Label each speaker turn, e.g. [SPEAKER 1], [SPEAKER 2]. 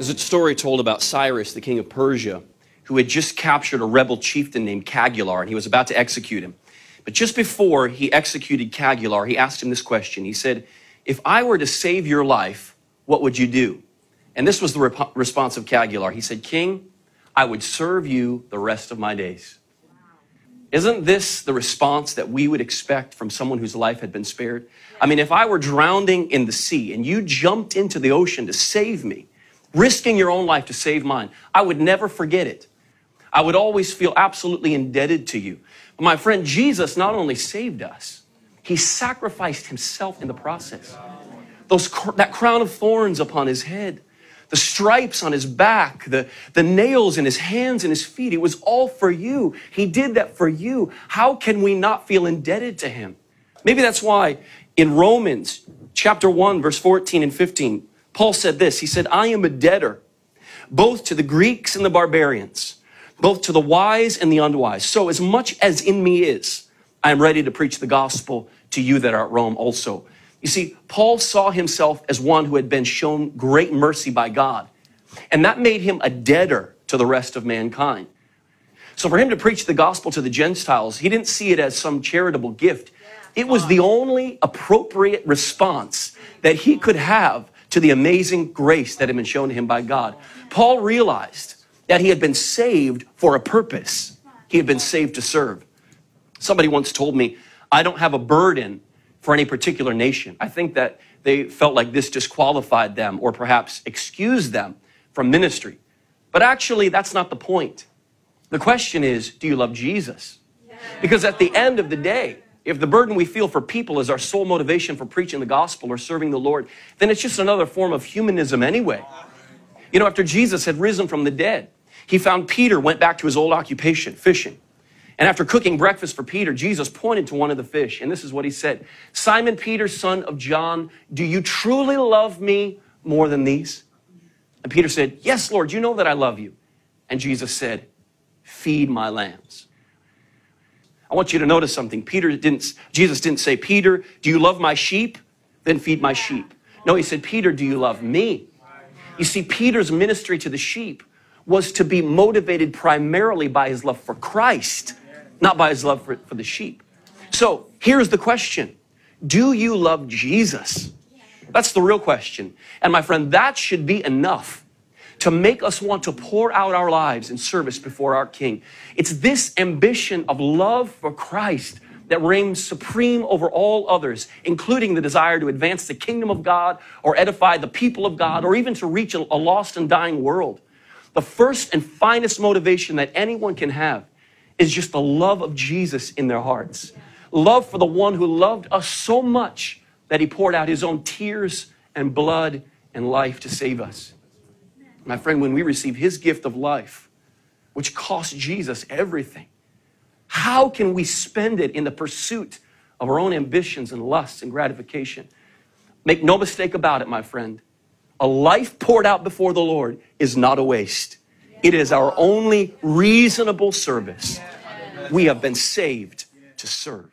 [SPEAKER 1] There's a story told about Cyrus, the king of Persia, who had just captured a rebel chieftain named Cagular, and he was about to execute him. But just before he executed Cagular, he asked him this question. He said, "If I were to save your life, what would you do?" And this was the response of Cagular. He said, "King, I would serve you the rest of my days." Isn't this the response that we would expect from someone whose life had been spared? I mean, if I were drowning in the sea and you jumped into the ocean to save me, risking your own life to save mine, I would never forget it. I would always feel absolutely indebted to you. But my friend, Jesus not only saved us, he sacrificed himself in the process. That crown of thorns upon his head, the stripes on his back, the nails in his hands and his feet, it was all for you. He did that for you. How can we not feel indebted to him? Maybe that's why in Romans chapter 1, verse 14 and 15, Paul said this. He said, "I am a debtor, both to the Greeks and the barbarians, both to the wise and the unwise. So as much as in me is, I am ready to preach the gospel to you that are at Rome also." You see, Paul saw himself as one who had been shown great mercy by God. And that made him a debtor to the rest of mankind. So for him to preach the gospel to the Gentiles, he didn't see it as some charitable gift. It was the only appropriate response that he could have to the amazing grace that had been shown to him by God. Paul realized that he had been saved for a purpose. He had been saved to serve. Somebody once told me, "I don't have a burden for any particular nation." I think that they felt like this disqualified them or perhaps excused them from ministry. But actually, that's not the point. The question is, do you love Jesus? Because at the end of the day, if the burden we feel for people is our sole motivation for preaching the gospel or serving the Lord, then it's just another form of humanism anyway. You know, after Jesus had risen from the dead, he found Peter went back to his old occupation, fishing. And after cooking breakfast for Peter, Jesus pointed to one of the fish, and this is what he said. "Simon Peter, son of John, do you truly love me more than these?" And Peter said, "Yes, Lord, you know that I love you." And Jesus said, "Feed my lambs." I want you to notice something. Jesus didn't say, "Peter, do you love my sheep? Then feed my sheep." No, he said, "Peter, do you love me?" You see, Peter's ministry to the sheep was to be motivated primarily by his love for Christ, not by his love for the sheep. So here's the question. Do you love Jesus? That's the real question. And my friend, that should be enough to make us want to pour out our lives in service before our King. It's this ambition of love for Christ that reigns supreme over all others, including the desire to advance the kingdom of God or edify the people of God or even to reach a lost and dying world. The first and finest motivation that anyone can have is just the love of Jesus in their hearts. Love for the one who loved us so much that he poured out his own tears and blood and life to save us. My friend, when we receive his gift of life, which cost Jesus everything, how can we spend it in the pursuit of our own ambitions and lusts and gratification? Make no mistake about it, my friend. A life poured out before the Lord is not a waste. It is our only reasonable service. We have been saved to serve.